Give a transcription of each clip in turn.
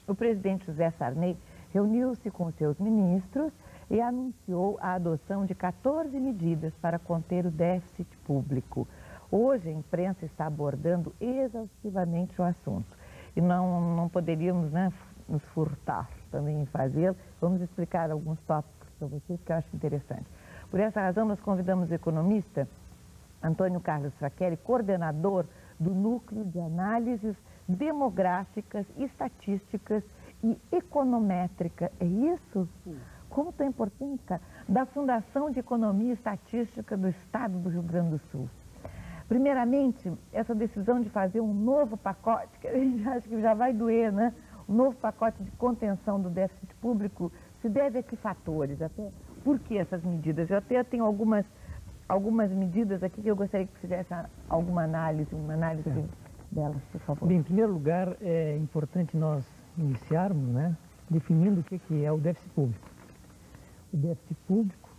o presidente José Sarney reuniu-se com seus ministros e anunciou a adoção de 14 medidas para conter o déficit público. Hoje a imprensa está abordando exaustivamente o assunto e não poderíamos, né, nos furtar também em fazê-lo. Vamos explicar alguns tópicos para vocês que eu acho interessante. Por essa razão, nós convidamos o economista Antônio Carlos Faccheri, coordenador do Núcleo de Análises Demográficas, Estatísticas e Econométrica. É isso? Como está a importância da Fundação de Economia e Estatística do Estado do Rio Grande do Sul. Primeiramente, essa decisão de fazer um novo pacote, que a gente acha que já vai doer, né? Um novo pacote de contenção do déficit público se deve a que fatores? Até por que essas medidas? Eu até tenho algumas medidas aqui que eu gostaria que fizesse alguma análise, delas, por favor. Bem, em primeiro lugar, é importante nós iniciarmos, né, definindo o que é o déficit público. O déficit público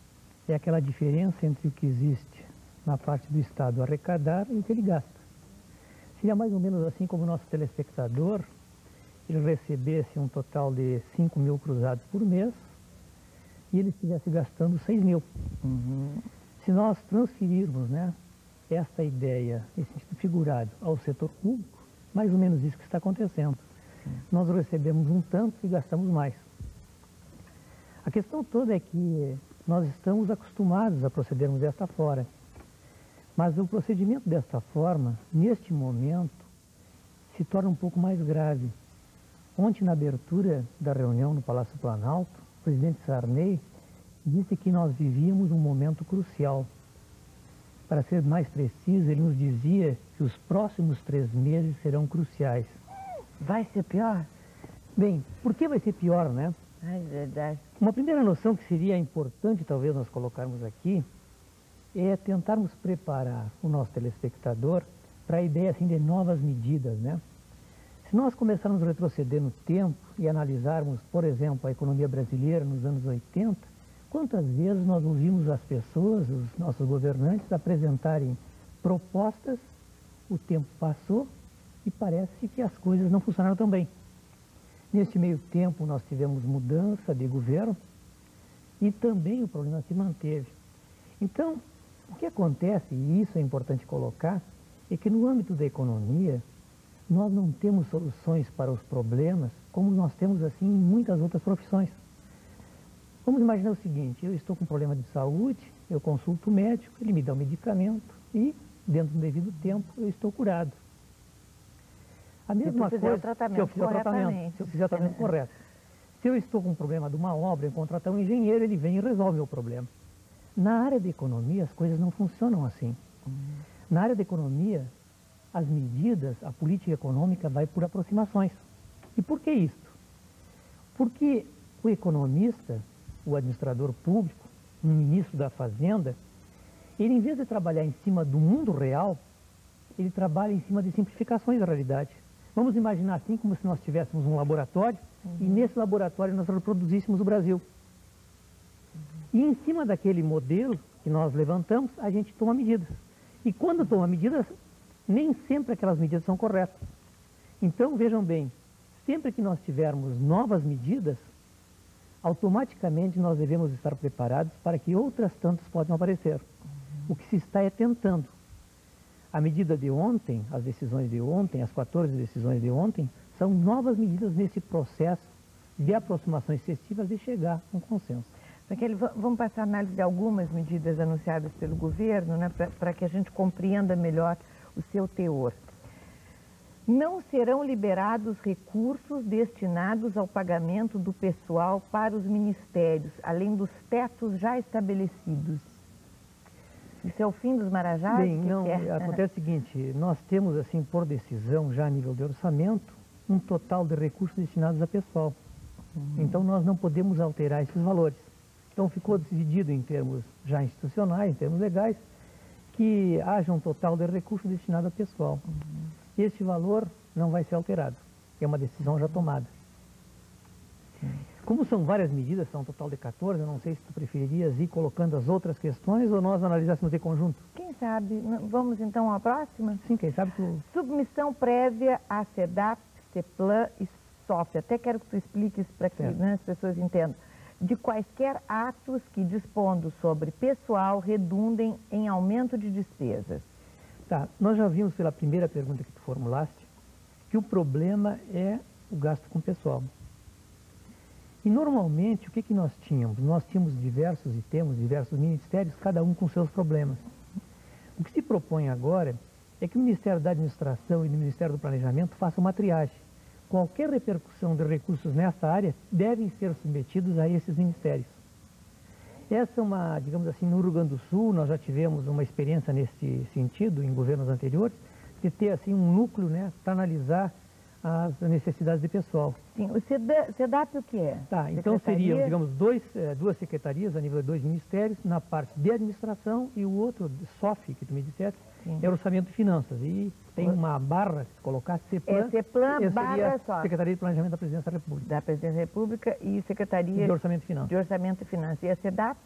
é aquela diferença entre o que existe na parte do Estado arrecadar e o que ele gasta. Seria mais ou menos assim como o nosso telespectador, ele recebesse um total de 5 mil cruzados por mês e ele estivesse gastando 6 mil. Se nós transferirmos, né, essa ideia, esse sentido figurado ao setor público, mais ou menos isso que está acontecendo. Nós recebemos um tanto e gastamos mais. A questão toda é que nós estamos acostumados a procedermos desta forma. Mas o procedimento desta forma, neste momento, se torna um pouco mais grave. Ontem, na abertura da reunião no Palácio Planalto, o presidente Sarney disse que nós vivíamos um momento crucial. Para ser mais preciso, ele nos dizia que os próximos 3 meses serão cruciais. Vai ser pior? Bem, por que vai ser pior, né? É verdade. Uma primeira noção que seria importante, talvez, nós colocarmos aqui, é tentarmos preparar o nosso telespectador para a ideia assim, de novas medidas, né? Se nós começarmos a retroceder no tempo e analisarmos, por exemplo, a economia brasileira nos anos 80, quantas vezes nós ouvimos as pessoas, os nossos governantes, apresentarem propostas, o tempo passou e parece que as coisas não funcionaram tão bem. Neste meio tempo nós tivemos mudança de governo e também o problema se manteve. Então, o que acontece, e isso é importante colocar, é que no âmbito da economia, nós não temos soluções para os problemas como nós temos assim em muitas outras profissões. Vamos imaginar o seguinte, eu estou com um problema de saúde, eu consulto o médico, ele me dá um medicamento e, dentro do devido tempo, eu estou curado. A mesma coisa, se eu fizer o tratamento correto. Se eu estou com um problema de uma obra, eu contratar um engenheiro, ele vem e resolve o meu problema. Na área da economia, as coisas não funcionam assim. Na área da economia, as medidas, a política econômica vai por aproximações. E por que isso? Porque o economista, o administrador público, o ministro da Fazenda, ele, em vez de trabalhar em cima do mundo real, ele trabalha em cima de simplificações da realidade. Vamos imaginar assim, como se nós tivéssemos um laboratório, e nesse laboratório nós reproduzíssemos o Brasil. E em cima daquele modelo que nós levantamos, a gente toma medidas. E quando toma medidas, nem sempre aquelas medidas são corretas. Então, vejam bem, sempre que nós tivermos novas medidas, automaticamente nós devemos estar preparados para que outras tantas possam aparecer. O que se está é tentando. A medida de ontem, as decisões de ontem, as 14 decisões de ontem, são novas medidas nesse processo de aproximações excessivas de chegar a um consenso. Vamos passar a análise de algumas medidas anunciadas pelo governo, né, para que a gente compreenda melhor o seu teor. Não serão liberados recursos destinados ao pagamento do pessoal para os ministérios, além dos tetos já estabelecidos. Isso é o fim dos marajás? Bem, não, acontece o seguinte, nós temos, assim, por decisão, já a nível de orçamento, um total de recursos destinados a pessoal. Então, nós não podemos alterar esses valores. Então, ficou decidido em termos já institucionais, em termos legais, que haja um total de recursos destinado a pessoal. Este valor não vai ser alterado. É uma decisão já tomada. Como são várias medidas, são um total de 14, eu não sei se tu preferirias ir colocando as outras questões ou nós analisássemos em conjunto. Quem sabe? Vamos então à próxima? Sim, quem sabe tu... Submissão prévia à SEDAP, CEPLAN e sofre, até quero que tu explique isso para que, né, as pessoas entendam, de quaisquer atos que, dispondo sobre pessoal, redundem em aumento de despesas. Tá, nós já vimos pela primeira pergunta que tu formulaste que o problema é o gasto com pessoal. E normalmente o que nós tínhamos? Nós tínhamos diversos e temos diversos ministérios, cada um com seus problemas. O que se propõe agora é que o Ministério da Administração e o Ministério do Planejamento façam uma triagem. Qualquer repercussão de recursos nessa área devem ser submetidos a esses ministérios. Essa é uma, digamos assim, no Rio Grande do Sul, nós já tivemos uma experiência nesse sentido em governos anteriores, de ter assim um núcleo, né, para analisar as necessidades de pessoal. Sim, o SEDAP o que é? Tá, então seriam, digamos, duas secretarias a nível de 2 ministérios, na parte de administração, e o outro, SOF, que tu me disseste, é orçamento e finanças. E tem uma barra, se colocar, CEPLAN. É CEPLAN barra SOF. Secretaria de Planejamento da Presidência da República. Da Presidência da República e Secretaria de Orçamento e Finanças. De Orçamento e Finanças. E a SEDAP?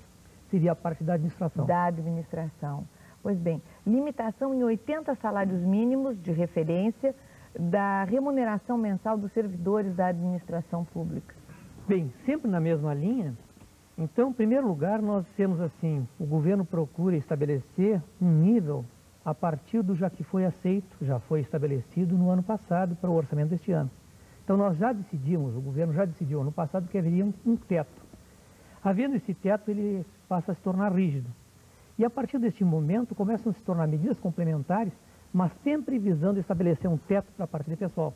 Seria a parte da administração. Da administração. Pois bem, limitação em 80 salários mínimos de referência da remuneração mensal dos servidores da administração pública. Bem, sempre na mesma linha, então, em primeiro lugar, nós temos assim, o governo procura estabelecer um nível a partir do já que foi aceito, já foi estabelecido no ano passado para o orçamento deste ano. Então, nós já decidimos, o governo já decidiu ano passado que haveria um teto. Havendo esse teto, ele passa a se tornar rígido. E a partir deste momento, começam a se tornar medidas complementares, mas sempre visando estabelecer um teto para a parte de pessoal.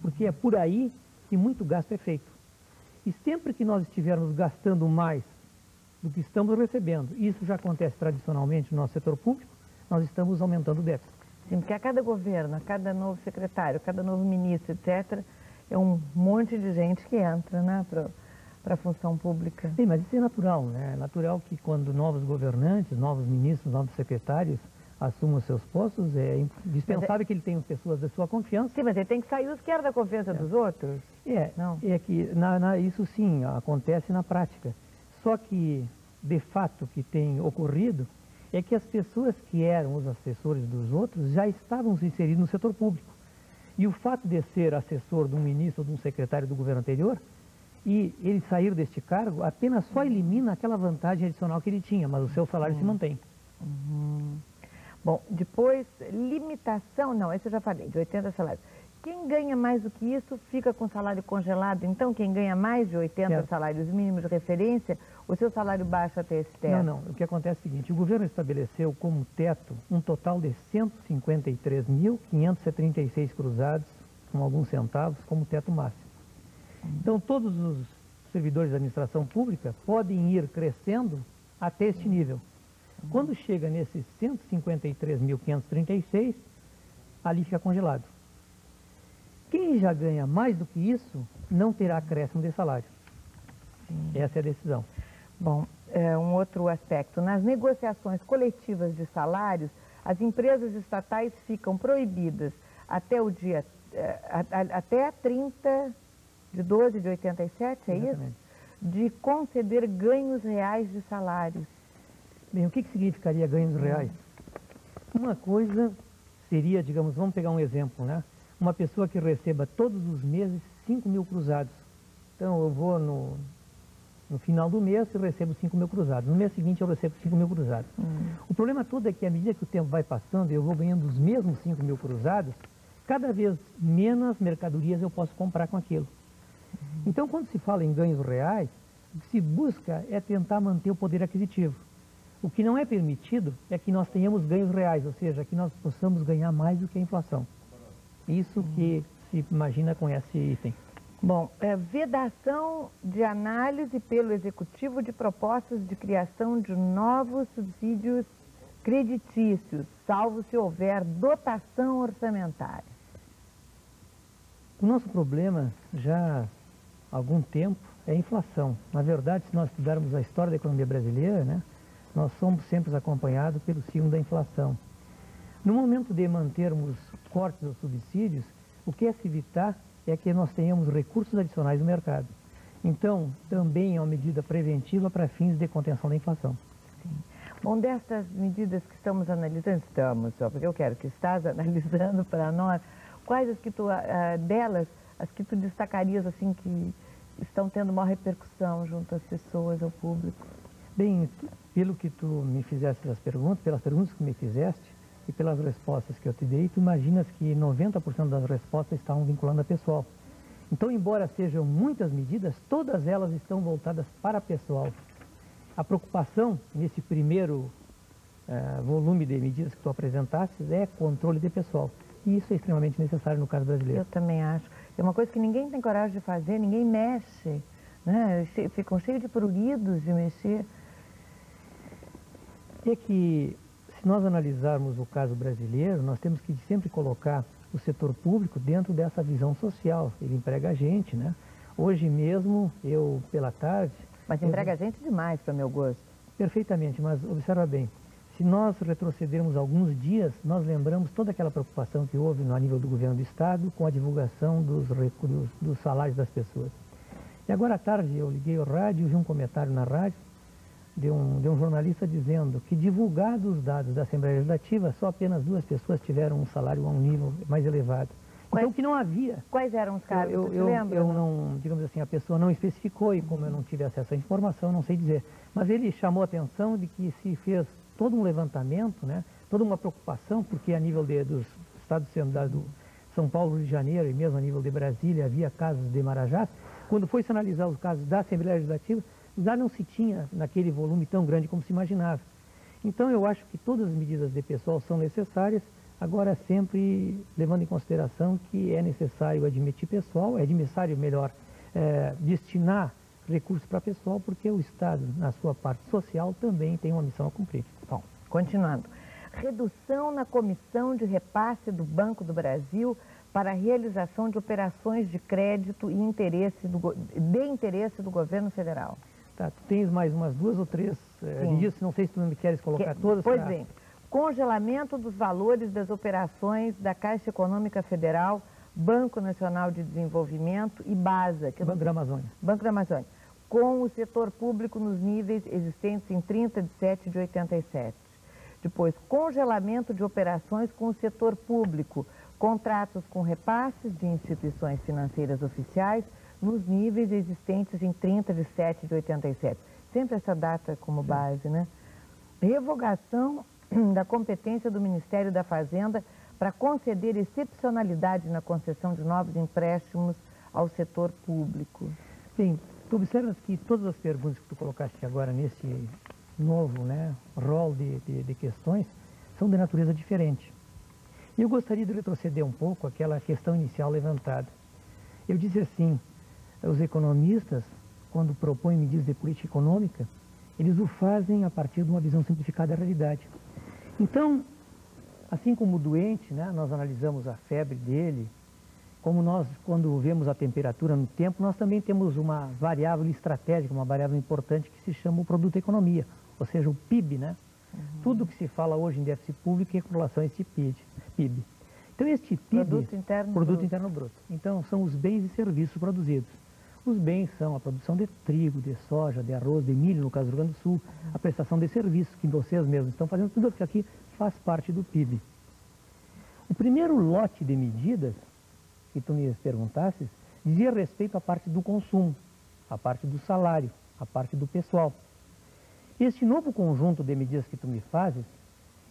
Porque é por aí que muito gasto é feito. E sempre que nós estivermos gastando mais do que estamos recebendo, isso já acontece tradicionalmente no nosso setor público, nós estamos aumentando o déficit. Sim, porque a cada governo, a cada novo secretário, a cada novo ministro, etc., é um monte de gente que entra, né, para a função pública. Sim, mas isso é natural, né? É natural que quando novos governantes, novos ministros, novos secretários assumam seus postos, é indispensável que ele tenha pessoas da sua confiança. Sim, mas ele tem que sair os que eram da confiança dos outros. Não. É que isso sim acontece na prática. Só que, de fato, o que tem ocorrido é que as pessoas que eram os assessores dos outros já estavam se inserindo no setor público. E o fato de ser assessor de um ministro ou de um secretário do governo anterior, e ele sair deste cargo, apenas só elimina aquela vantagem adicional que ele tinha, mas o seu salário se mantém. Bom, depois, limitação, não, esse eu já falei, de 80 salários. Quem ganha mais do que isso fica com salário congelado. Então, quem ganha mais de 80 salários mínimos de referência, o seu salário baixa até esse teto. Não. O que acontece é o seguinte, o governo estabeleceu como teto um total de 153.536 cruzados, com alguns centavos, como teto máximo. Então, todos os servidores da administração pública podem ir crescendo até este nível. Quando chega nesses 153.536, ali fica congelado. Quem já ganha mais do que isso, não terá acréscimo de salário. Essa é a decisão. Bom, um outro aspecto. Nas negociações coletivas de salários, as empresas estatais ficam proibidas até o dia, até 30 de 12 de 87, é Exatamente. Isso? De conceder ganhos reais de salários. Bem, o que significaria ganhos reais? Uma coisa seria, digamos, vamos pegar um exemplo, né? Uma pessoa que receba todos os meses 5.000 cruzados. Então, eu vou no final do mês e recebo 5.000 cruzados. No mês seguinte, eu recebo 5.000 cruzados. O problema todo é que, à medida que o tempo vai passando e eu vou ganhando os mesmos 5.000 cruzados, cada vez menos mercadorias eu posso comprar com aquilo. Então, quando se fala em ganhos reais, o que se busca é tentar manter o poder aquisitivo. O que não é permitido é que nós tenhamos ganhos reais, ou seja, que nós possamos ganhar mais do que a inflação. Isso que se imagina com esse item. Bom, vedação de análise pelo Executivo de propostas de criação de novos subsídios creditícios, salvo se houver dotação orçamentária. O nosso problema já há algum tempo é a inflação. Na verdade, se nós estudarmos a história da economia brasileira, né, nós somos sempre acompanhados pelo signo da inflação. No momento de mantermos cortes aos subsídios, o que é se evitar é que nós tenhamos recursos adicionais no mercado. Então, também é uma medida preventiva para fins de contenção da inflação. Sim. Bom, dessas medidas que estamos analisando, só porque eu quero que estás analisando para nós, quais as que tu, delas as que tu destacarias, assim, que estão tendo maior repercussão junto às pessoas, ao público? Bem, pelo que tu me fizeste as perguntas, pelas perguntas que me fizeste e pelas respostas que eu te dei, tu imaginas que 90% das respostas estavam vinculando a pessoal. Então, embora sejam muitas medidas, todas elas estão voltadas para pessoal. A preocupação nesse primeiro volume de medidas que tu apresentaste é controle de pessoal. E isso é extremamente necessário no caso brasileiro. Eu também acho. É uma coisa que ninguém tem coragem de fazer, ninguém mexe, né? Ficam cheios de pruridos de mexer. É que, se nós analisarmos o caso brasileiro, nós temos que sempre colocar o setor público dentro dessa visão social. Ele emprega a gente, né? Hoje mesmo, eu, pela tarde... Mas emprega a gente demais, para o meu gosto. Perfeitamente, mas observa bem. Se nós retrocedermos alguns dias, nós lembramos toda aquela preocupação que houve no nível do governo do Estado com a divulgação dos salários das pessoas. E agora à tarde eu liguei o rádio e vi um comentário na rádio de um jornalista dizendo que, divulgados os dados da Assembleia Legislativa, só apenas 2 pessoas tiveram um salário a um nível mais elevado. Então, que não havia. Quais eram os casos? Eu não, digamos assim, a pessoa não especificou e como eu não tive acesso à informação, eu não sei dizer. Mas ele chamou a atenção de que se fez todo um levantamento, né, toda uma preocupação, porque a nível dos estados do São Paulo, Rio de Janeiro e mesmo a nível de Brasília havia casos de marajás. Quando foi se analisar os casos da Assembleia Legislativa, já não se tinha naquele volume tão grande como se imaginava. Então eu acho que todas as medidas de pessoal são necessárias, agora sempre levando em consideração que é necessário admitir pessoal, é necessário melhor destinar recursos para pessoal, porque o Estado, na sua parte social, também tem uma missão a cumprir. Bom, continuando. Redução na comissão de repasse do Banco do Brasil para a realização de operações de crédito e interesse do governo federal. Tá, tu tens mais umas 2 ou 3 medidas, não sei se tu me queres colocar todas. Pois bem, congelamento dos valores das operações da Caixa Econômica Federal, Banco Nacional de Desenvolvimento e BASA. Banco da Amazônia. Banco da Amazônia, com o setor público nos níveis existentes em 30 de 7 de 87. Depois, congelamento de operações com o setor público, contratos com repasses de instituições financeiras oficiais nos níveis existentes em 30 de 7 de 87. Sempre essa data como base, né? Revogação da competência do Ministério da Fazenda para conceder excepcionalidade na concessão de novos empréstimos ao setor público. Sim, tu observas que todas as perguntas que tu colocaste agora nesse novo, né, rol de questões são de natureza diferente. E eu gostaria de retroceder um pouco àquela questão inicial levantada. Eu disse assim, os economistas, quando propõem medidas de política econômica, eles o fazem a partir de uma visão simplificada da realidade. Então, assim como o doente, né, nós analisamos a febre dele, como nós, quando vemos a temperatura no tempo, nós também temos uma variável estratégica, uma variável importante que se chama o produto economia, ou seja, o PIB, né? Tudo que se fala hoje em déficit público é com relação a este PIB. Então, este PIB... Produto Interno Bruto. Então, são os bens e serviços produzidos. Os bens são a produção de trigo, de soja, de arroz, de milho, no caso do Rio Grande do Sul, a prestação de serviços, que vocês mesmos estão fazendo, tudo isso aqui faz parte do PIB. O primeiro lote de medidas que tu me perguntasses dizia respeito à parte do consumo, à parte do salário, à parte do pessoal. Este novo conjunto de medidas que tu me fazes,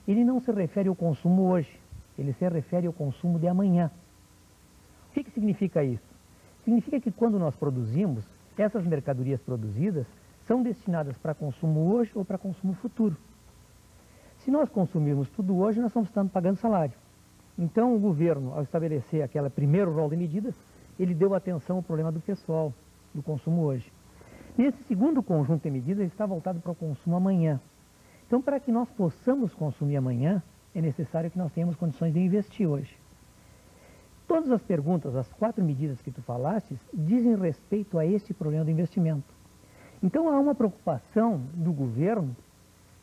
ele não se refere ao consumo hoje, ele se refere ao consumo de amanhã. O que significa isso? Significa que quando nós produzimos, essas mercadorias produzidas são destinadas para consumo hoje ou para consumo futuro. Se nós consumirmos tudo hoje, nós estamos pagando salário. Então, o governo, ao estabelecer aquele primeiro rol de medidas, ele deu atenção ao problema do pessoal, do consumo hoje. Nesse segundo conjunto de medidas, ele está voltado para o consumo amanhã. Então, para que nós possamos consumir amanhã, é necessário que nós tenhamos condições de investir hoje. Todas as perguntas, as 4 medidas que tu falaste, dizem respeito a esse problema do investimento. Então, há uma preocupação do governo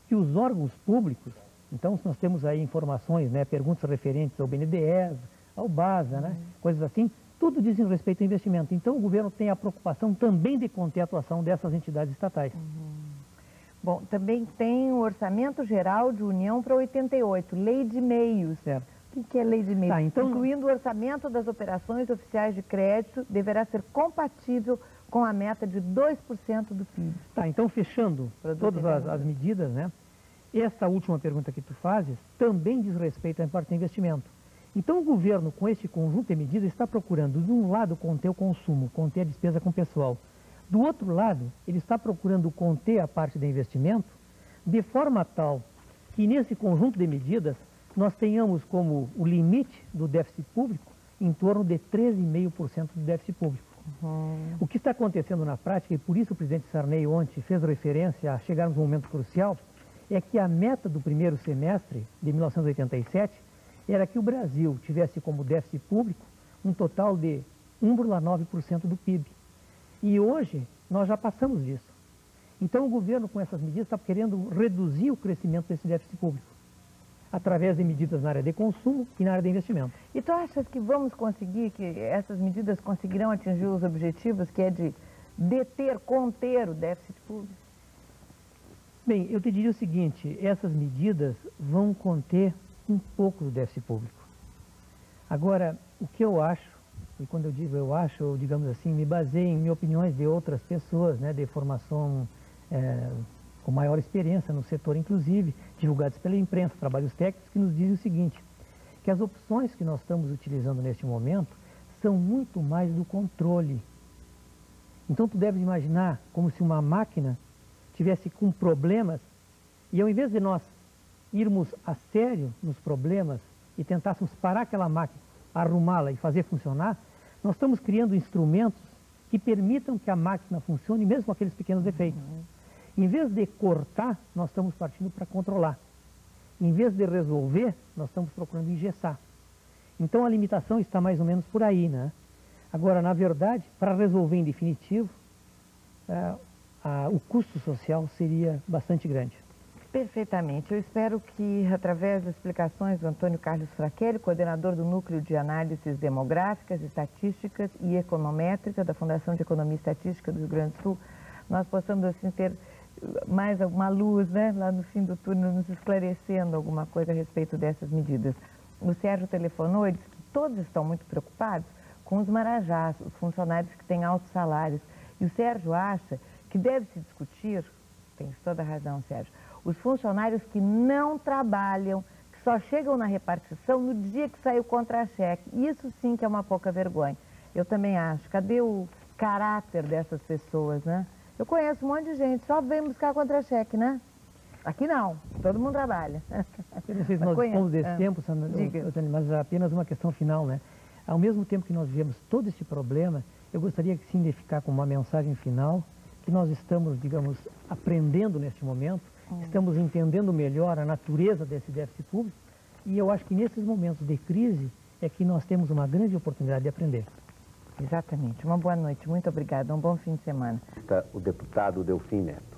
que os órgãos públicos, então nós temos aí informações, né, perguntas referentes ao BNDES, ao BASA, né, coisas assim, tudo dizem respeito ao investimento. Então, o governo tem a preocupação também de conter a atuação dessas entidades estatais. Bom, também tem o Orçamento Geral de União para 88, Lei de Meios. Certo. que é lei de meio? Tá, então... Incluindo o orçamento das operações oficiais de crédito, deverá ser compatível com a meta de 2% do PIB. Tá, então fechando todas as medidas, né? Esta última pergunta que tu fazes também diz respeito à parte de investimento. Então o governo, com este conjunto de medidas, está procurando, de um lado, conter o consumo, conter a despesa com o pessoal. Do outro lado, ele está procurando conter a parte de investimento de forma tal que nesse conjunto de medidas nós tenhamos como o limite do déficit público em torno de 13,5% do déficit público. O que está acontecendo na prática, e por isso o presidente Sarney ontem fez referência a chegarmos a um momento crucial, é que a meta do primeiro semestre de 1987 era que o Brasil tivesse como déficit público um total de 1,9% do PIB. E hoje nós já passamos disso. Então o governo com essas medidas está querendo reduzir o crescimento desse déficit público, através de medidas na área de consumo e na área de investimento. E tu achas que vamos conseguir, que essas medidas conseguirão atingir os objetivos, que é de conter o déficit público? Bem, eu te diria o seguinte, essas medidas vão conter um pouco do déficit público. Agora, o que eu acho, e quando eu digo eu acho, eu, digamos assim, me baseio em opiniões de outras pessoas, né, de formação com maior experiência no setor, inclusive, divulgadas pela imprensa, trabalhos técnicos, que nos dizem o seguinte, que as opções que nós estamos utilizando neste momento são muito mais do controle. Então, tu deve imaginar como se uma máquina tivesse com problemas e ao invés de nós irmos a sério nos problemas e tentássemos parar aquela máquina, arrumá-la e fazer funcionar, nós estamos criando instrumentos que permitam que a máquina funcione mesmo com aqueles pequenos defeitos. Em vez de cortar, nós estamos partindo para controlar. Em vez de resolver, nós estamos procurando engessar. Então a limitação está mais ou menos por aí, né? Agora, na verdade, para resolver em definitivo, o custo social seria bastante grande. Perfeitamente. Eu espero que, através das explicações do Antônio Carlos Frachelli, coordenador do Núcleo de Análises Demográficas, Estatísticas e Econométrica da Fundação de Economia e Estatística do Rio Grande do Sul, nós possamos, assim, ter mais uma luz, né, lá no fim do túnel, nos esclarecendo alguma coisa a respeito dessas medidas. O Sérgio telefonou e disse que todos estão muito preocupados com os marajás, os funcionários que têm altos salários. E o Sérgio acha que deve-se discutir, tem toda a razão, Sérgio, os funcionários que não trabalham, que só chegam na repartição no dia que sai o contra-cheque. Isso sim que é uma pouca vergonha. Eu também acho. Cadê o caráter dessas pessoas, né? Eu conheço um monte de gente, só vem buscar contra-cheque, né? Aqui não, todo mundo trabalha. Eu não sei se nós dispomos desse tempo, Sandra, mas apenas uma questão final, né? Ao mesmo tempo que nós vivemos todo esse problema, eu gostaria sim de ficar com uma mensagem final, que nós estamos, digamos, aprendendo neste momento, estamos entendendo melhor a natureza desse déficit público, e eu acho que nesses momentos de crise é que nós temos uma grande oportunidade de aprender. Exatamente. Uma boa noite, muito obrigada, um bom fim de semana. O deputado Delfim Neto.